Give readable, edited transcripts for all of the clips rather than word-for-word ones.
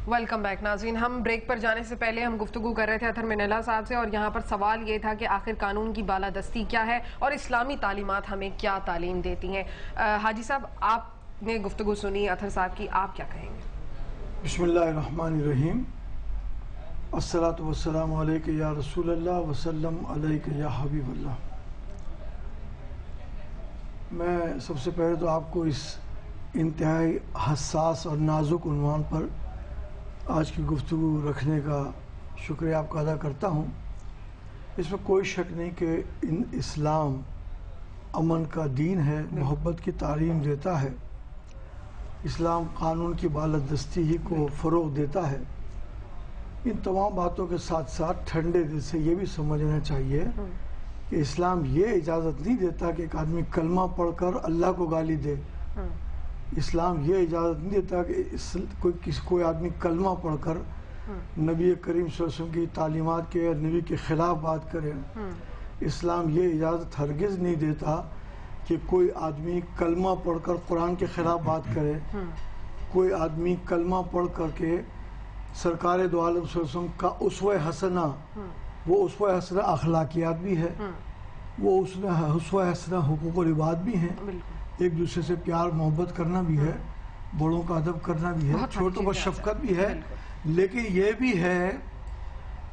Welcome back ناظرین. ہم break پر جانے سے پہلے ہم گفتگو کر رہے تھے اطہر منیلا صاحب سے، اور یہاں پر سوال یہ تھا کہ آخر قانون کی بالادستی کیا ہے اور اسلامی تعلیمات ہمیں کیا تعلیم دیتی ہیں. حاجی صاحب، آپ نے گفتگو سنی اطہر صاحب کی، آپ کیا کہیں گے؟ بسم اللہ الرحمن الرحیم. الصلاۃ والسلام علیک یا رسول اللہ وسلم علیک یا حبیب اللہ. میں سب سے پہلے تو آپ کو اس انتہائی حساس اور نازک عنوان پر آج کی گفتگو رکھنے کا شکریہ آپ کا ادا کرتا ہوں. اس میں کوئی شک نہیں کہ اسلام امن کا دین ہے، محبت کی تعلیم دیتا ہے. اسلام قانون کی بالادستی ہی کو فروغ دیتا ہے. ان تمام باتوں کے ساتھ ساتھ ٹھنڈے دل سے یہ بھی سمجھنا چاہیے کہ اسلام یہ اجازت نہیں دیتا کہ ایک آدمی کلمہ پڑھ کر اللہ کو گالی دے. اسلام یہ اجازت نہیں دیتا کہ کوئی آدمی کلمہ پڑھ کر نبی کریم صلی اللہ علیہ وسلم کی تعلیمات کے نبی کے خلاف بات کرے. اسلام یہ اجازت ہرگز نہیں دیتا کہ کوئی آدمی کلمہ پڑھ کر قرآن کے خلاف بات کرے. کوئی آدمی کلمہ پڑھ کر کے سرکار دو عالم صلی اللہ علیہ وسلم کا اسوہ حسنہ، وہ اسوہ حسنہ اخلاقیات بھی ہے، وہ اسوہ حسنہ حقوق و العباد بھی ہیں. ایک دوسرے سے پیار محبت کرنا بھی ہے، بڑوں کا ادب کرنا بھی ہے، چھوٹوں پر شفقت بھی ہے. لیکن یہ بھی ہے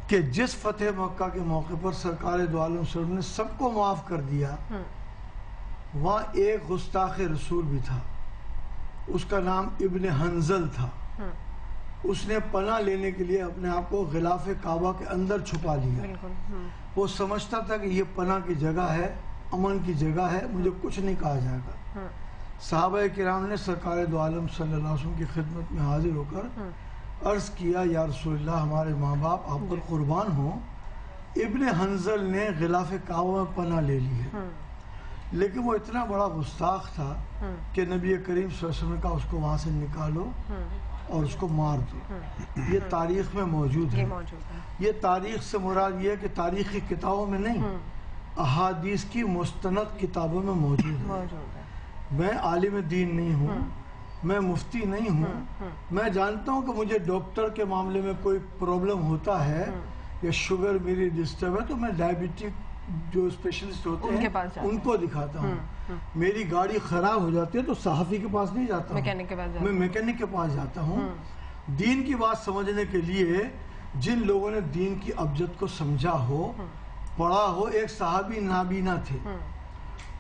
کہ جس فتح مکہ کے موقع پر سرکار دو عالم صلی اللہ علیہ وسلم نے سب کو معاف کر دیا، وہاں ایک گستاخ رسول بھی تھا. اس کا نام ابن حنظل تھا. اس نے پناہ لینے کے لیے اپنے آپ کو غلاف کعبہ کے اندر چھپا لیا. وہ سمجھتا تھا کہ یہ پناہ کی جگہ ہے، امن کی جگہ ہے، مجھے کچھ نہیں کہا جائے گا. صحابہ کرام نے سرکار دو عالم صلی اللہ علیہ وسلم کی خدمت میں حاضر ہو کر عرض کیا، یا رسول اللہ، ہمارے ماں باپ آپ پر قربان ہوں. ابن حنظل نے غلاف کعبہ میں پناہ لے لی ہے، لیکن وہ اتنا بڑا گستاخ تھا کہ نبی کریم صلی اللہ علیہ وسلم نے کہا اس کو وہاں سے نکالو اور اس کو مار دو. یہ تاریخ میں موجود ہے. یہ تاریخ سے مراد یہ ہے کہ تاریخی کتابوں میں نہیں، احادیث کی مستند کتابوں میں موجود ہے. میں عالم دین نہیں ہوں، میں مفتی نہیں ہوں. میں جانتا ہوں کہ مجھے ڈاکٹر کے معاملے میں کوئی پرابلم ہوتا ہے یا شوگر میری ڈسٹرب ہے تو میں ڈائبٹک جو اسپیشلسٹ ہوتے ہیں ان کو دکھاتا ہوں. میری گاڑی خراب ہو جاتی ہے تو صحافی کے پاس نہیں جاتا ہوں، میں میکینک کے پاس جاتا ہوں. دین کی بات سمجھنے کے لیے جن لوگوں نے دین کی ابجد کو سمجھا ہو، پڑھا ہو. ایک صحابی نابینا تھے،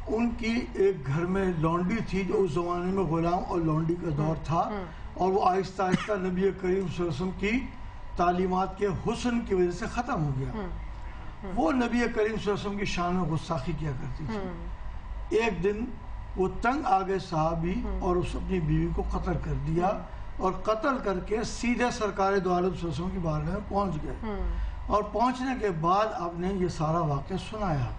ان کی ایک گھر میں لونڈی تھی جو اس زمانے میں غلام اور لونڈی کا دور تھا، اور وہ آہستہ آہستہ نبی کریم صلی اللہ علیہ وسلم کی تعلیمات کے حسن کی وجہ سے ختم ہو گیا. وہ نبی کریم صلی اللہ علیہ وسلم کی شان میں گستاخی کیا کرتی تھی. ایک دن وہ تنگ آگے صحابی اور اس اپنی بیوی کو قتل کر دیا، اور قتل کر کے سیدھے سرکار دو عالم صلی اللہ علیہ وسلم کی بارگاہ میں پہنچ گئے. اور پہنچنے کے بعد آپ نے یہ سارا واقعہ سنایا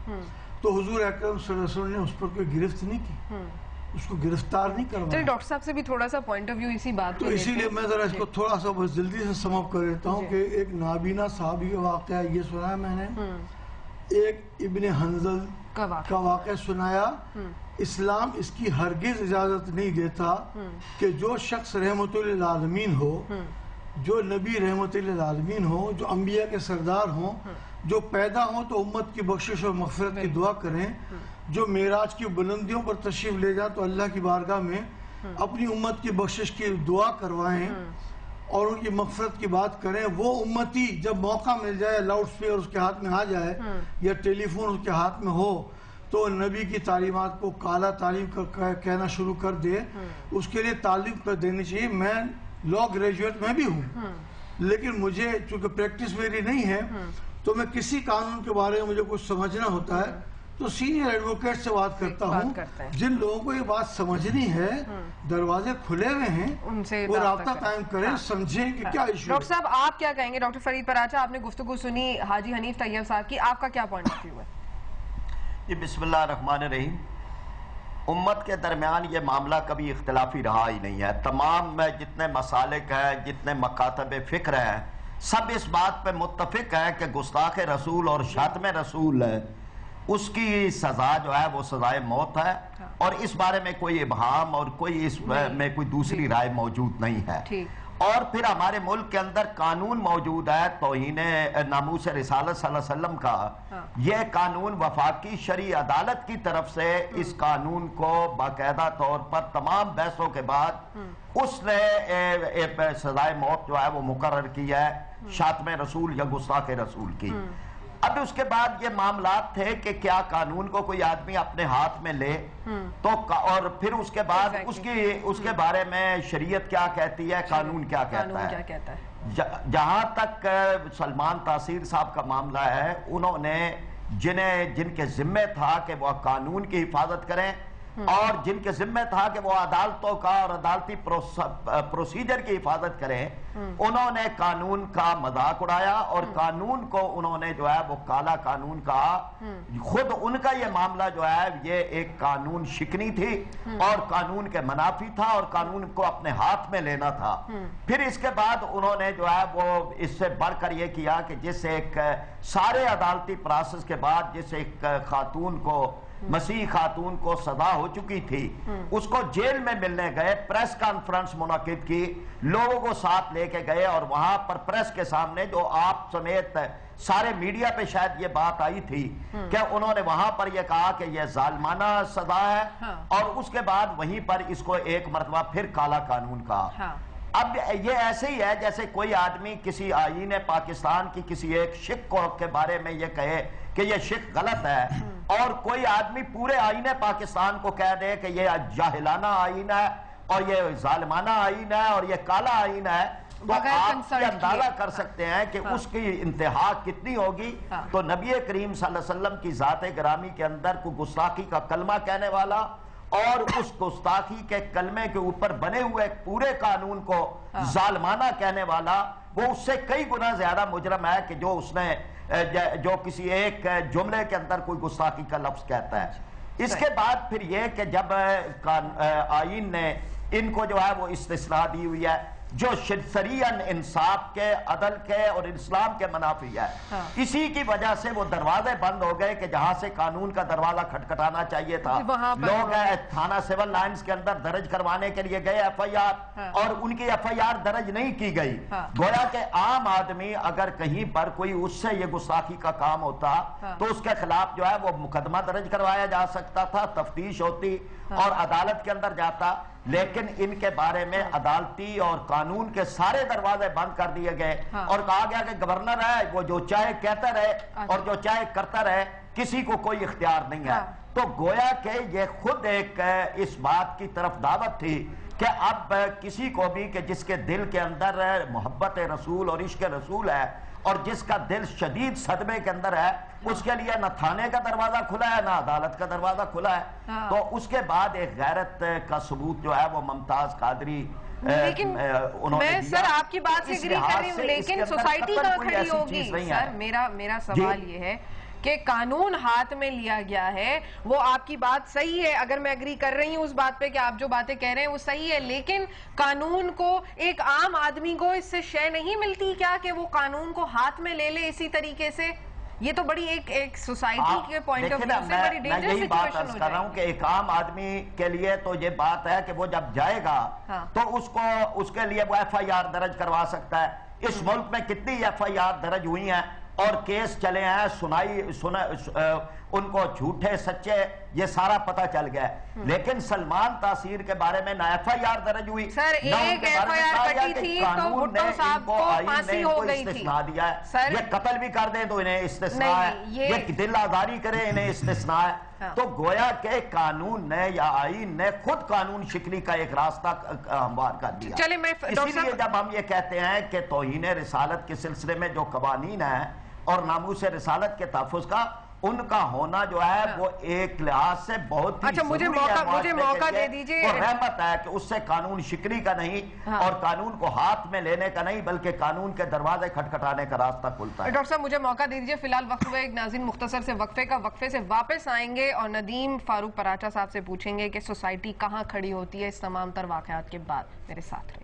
تو حضور اکرم صلی اللہ علیہ وسلم نے اس پر کوئی گرفت نہیں کی، اس کو گرفتار نہیں کروایا. چلیے ڈاکٹر صاحب سے بھی تھوڑا سا پوائنٹ آف ویو اسی بات تو اسی لیے میں ذرا اس کو تھوڑا سا بس جلدی سے سم اپ کر دیتا ہوں کہ ایک نابینا صحابی کا واقعہ یہ سنایا میں نے، ایک ابن حنظل کا واقعہ سنایا. اسلام اس کی ہرگز اجازت نہیں دیتا کہ جو شخص رحمت للعالمین ہو، جو نبی رحمت للعالمین ہو، جو انبیاء کے سردار ہوں، جو پیدا ہوں تو امت کی بخشش اور مغفرت کی دعا کریں، جو معراج کی بلندیوں پر تشریف لے جائیں تو اللہ کی بارگاہ میں اپنی امت کی بخشش کی دعا کروائیں اور ان کی مغفرت کی بات کریں. وہ امتی جب موقع مل جائے، لاؤڈ اسپیکر اس کے ہاتھ میں آ جائے یا ٹیلی فون اس کے ہاتھ میں ہو، تو نبی کی تعلیمات کو کالا تعلیم کہنا شروع کر دے. اس کے لیے تعلیم کر دینی چاہیے. میں لا گریجویٹ میں بھی ہوں، لیکن مجھے چونکہ پریکٹس میری نہیں ہے تو میں کسی قانون کے بارے میں مجھے کچھ سمجھنا ہوتا ہے تو سینئر ایڈوکیٹ سے بات کرتا ہوں. جن لوگوں کو یہ بات سمجھنی ہے، دروازے کھلے ہوئے ہیں، وہ رابطہ قائم کریں، سمجھیں کہ کیا ایشو ہے. ڈاکٹر صاحب آپ کیا کہیں گے؟ ڈاکٹر فرید پراچا، آپ نے گفتگو سنی حاجی حنیف طیب صاحب کی، آپ کا کیا پوائنٹ آف ویو ہے؟ جی بسم اللہ الرحمن الرحیم. امت کے درمیان یہ معاملہ کبھی اختلافی رہا ہی نہیں ہے. تمام جتنے مسالک ہیں، جتنے مکاتب فکر ہیں، سب اس بات پہ متفق ہیں کہ گستاخ رسول اور شاتم رسول ہے، اس کی سزا جو ہے وہ سزائے موت ہے، اور اس بارے میں کوئی ابہام اور کوئی اس میں کوئی دوسری رائے موجود نہیں ہے. اور پھر ہمارے ملک کے اندر قانون موجود ہے توہین ناموس رسالت صلی اللہ علیہ وسلم کا، یہ قانون وفاقی شرعی عدالت کی طرف سے اس قانون کو باقاعدہ طور پر تمام بحثوں کے بعد اس نے سزائے موت جو ہے وہ مقرر کی ہے شاتم رسول یا گستاخ رسول کی۔ اب اس کے بعد یہ معاملات تھے کہ کیا قانون کو کوئی آدمی اپنے ہاتھ میں لے تو اور پھر اس کے بعد اس کے بارے میں شریعت کیا کہتی ہے، قانون کیا کہتا ہے۔ جہاں تک سلمان تاثیر صاحب کا معاملہ ہے، انہوں نے جن کے ذمے تھا کہ وہ قانون کی حفاظت کریں اور جن کے ذمہ تھا کہ وہ عدالتوں کا اور عدالتی پروسیجر کی حفاظت کریں، انہوں نے قانون کا مذاق اڑایا اور قانون کو انہوں نے جو ہے وہ کالا قانون کہا۔ خود ان کا یہ معاملہ جو ہے یہ ایک قانون شکنی تھی اور قانون کے منافی تھا اور قانون کو اپنے ہاتھ میں لینا تھا۔ پھر اس کے بعد انہوں نے جو ہے وہ اس سے بڑھ کر یہ کیا کہ جس ایک سارے عدالتی پروسیس کے بعد جس ایک خاتون کو مسیح خاتون کو سزا ہو چکی تھی، اس کو جیل میں ملنے گئے، پریس کانفرنس منعقد کی، لوگوں کو ساتھ لے کے گئے اور وہاں پر پریس کے سامنے جو آپ سمیت سارے میڈیا پہ شاید یہ بات آئی تھی کہ انہوں نے وہاں پر یہ کہا کہ یہ ظالمانہ سزا ہے اور اس کے بعد وہیں پر اس کو ایک مرتبہ پھر کالا قانون کہا۔ اب یہ ایسے ہی ہے جیسے کوئی آدمی کسی آئین پاکستان کی کسی ایک شق کے بارے میں یہ کہے کہ یہ شق غلط ہے اور کوئی آدمی پورے آئین پاکستان کو کہہ دے کہ یہ جاہلانہ آئین ہے اور یہ ظالمانہ آئین ہے اور یہ کالا آئین ہے، تو آپ یہ اندازہ کر سکتے ہیں کہ اس کی انتہا کتنی ہوگی۔ تو نبی کریم صلی اللہ علیہ وسلم کی ذات گرامی کے اندر کوئی گستاخی کا کلمہ کہنے والا اور اس گستاخی کے کلمے کے اوپر بنے ہوئے پورے قانون کو ظالمانہ کہنے والا، وہ اس سے کئی گنا زیادہ مجرم ہے کہ جو اس نے جو کسی ایک جملے کے اندر کوئی گستاخی کا لفظ کہتا ہے۔ اس کے بعد پھر یہ کہ جب آئین نے ان کو جو ہے وہ استثناء دی ہوئی ہے جو شرعیاً انصاف کے، عدل کے اور اسلام کے منافی ہے، اسی کی وجہ سے وہ دروازے بند ہو گئے کہ جہاں سے قانون کا دروازہ کھٹکھٹانا چاہیے تھا، لوگ تھانہ سول لائنز کے اندر درج کروانے کے لیے گئے ایف آئی آر اور ان کی ایف آئی آر درج نہیں کی گئی۔ گویا کہ عام آدمی اگر کہیں پر کوئی اس سے یہ گستاخی کا کام ہوتا تو اس کے خلاف جو ہے وہ مقدمہ درج کروایا جا سکتا تھا، تفتیش ہوتی اور عدالت کے اندر جاتا، لیکن ان کے بارے میں عدالتی اور قانون کے سارے دروازے بند کر دیے گئے اور کہا گیا کہ گورنر ہے وہ جو چاہے کہتا رہے اور جو چاہے کرتا رہے، کسی کو کوئی اختیار نہیں ہے۔ تو گویا کہ یہ خود ایک اس بات کی طرف دعوت تھی کہ اب کسی کو بھی کہ جس کے دل کے اندر محبت رسول اور عشق رسول ہے اور جس کا دل شدید صدمے کے اندر ہے، اس کے لیے نہ تھانے کا دروازہ کھلا ہے نہ عدالت کا دروازہ کھلا ہے۔ تو اس کے بعد ایک غیرت کا ثبوت جو ہے وہ ممتاز قادری لیکن میں سر آپ کی بات سے اگری کر رہی ہوں، لیکن سوسائٹی کہاں کھڑی ہوگی؟ سر میرا سوال یہ ہے کہ قانون ہاتھ میں لیا گیا ہے، وہ آپ کی بات صحیح ہے، اگر میں اگری کر رہی ہوں اس بات پہ کہ آپ جو باتیں کہہ رہے ہیں وہ صحیح ہے، لیکن قانون کو ایک عام آدمی کو اس سے شے نہیں ملتی کیا کہ وہ قانون کو ہاتھ میں لے لے اسی طریقے سے؟ یہ تو بڑی ایک سوسائٹی کے پوائنٹ آف ویو سے بڑی ڈینجر میں یہی بات عرض کر رہا ہوں کہ ایک عام آدمی کے لیے تو یہ بات ہے کہ وہ جب جائے گا تو اس کے لیے وہ ایف آئی آر درج کروا سکتا ہے۔ اس ملک میں کتنی ایف آئی آر درج ہوئی ہیں اور کیس چلے ہیں، ان کو جھوٹے سچے یہ سارا پتہ چل گیا ہے، لیکن سلمان تاثیر کے بارے میں نہ ایف آئی آر درج ہوئی، سر ایک ایف آئی آر کٹی تھی تو بھٹو صاحب کو پھانسی ہو گئی تھی، استثناء دیا ہے، یہ قتل بھی کر دیں تو انہیں استثناء ہے، یہ دل آزاری کرے انہیں استثناء ہے۔ تو گویا کہ قانون نے یا آئین نے خود قانون شکنی کا ایک راستہ ہموار کر دیا۔ اسی لیے جب ہم یہ کہتے ہیں کہ توہین رسالت کے سلسلے میں جو قوانین ہیں اور ناموس رسالت کے تحفظ کا ان کا ہونا جو ہے وہ ایک لحاظ سے بہت ہی مجھے موقع دے دیجئے، وہ رحمت ہے کہ اس سے قانون شکنی کا نہیں اور قانون کو ہاتھ میں لینے کا نہیں بلکہ قانون کے دروازے کھٹکھٹانے کا راستہ کھلتا ہے۔ ڈاکٹر صاحب مجھے موقع دے دیجئے، فی الحال وقت ہوئے ایک ناظرین مختصر سے وقفے سے واپس آئیں گے اور ندیم فاروق پراچا صاحب سے پوچھیں گے کہ سوسائٹی کہاں کھڑی ہوتی ہے اس تمام تر واقعات کے بعد۔ میرے ساتھ رہے۔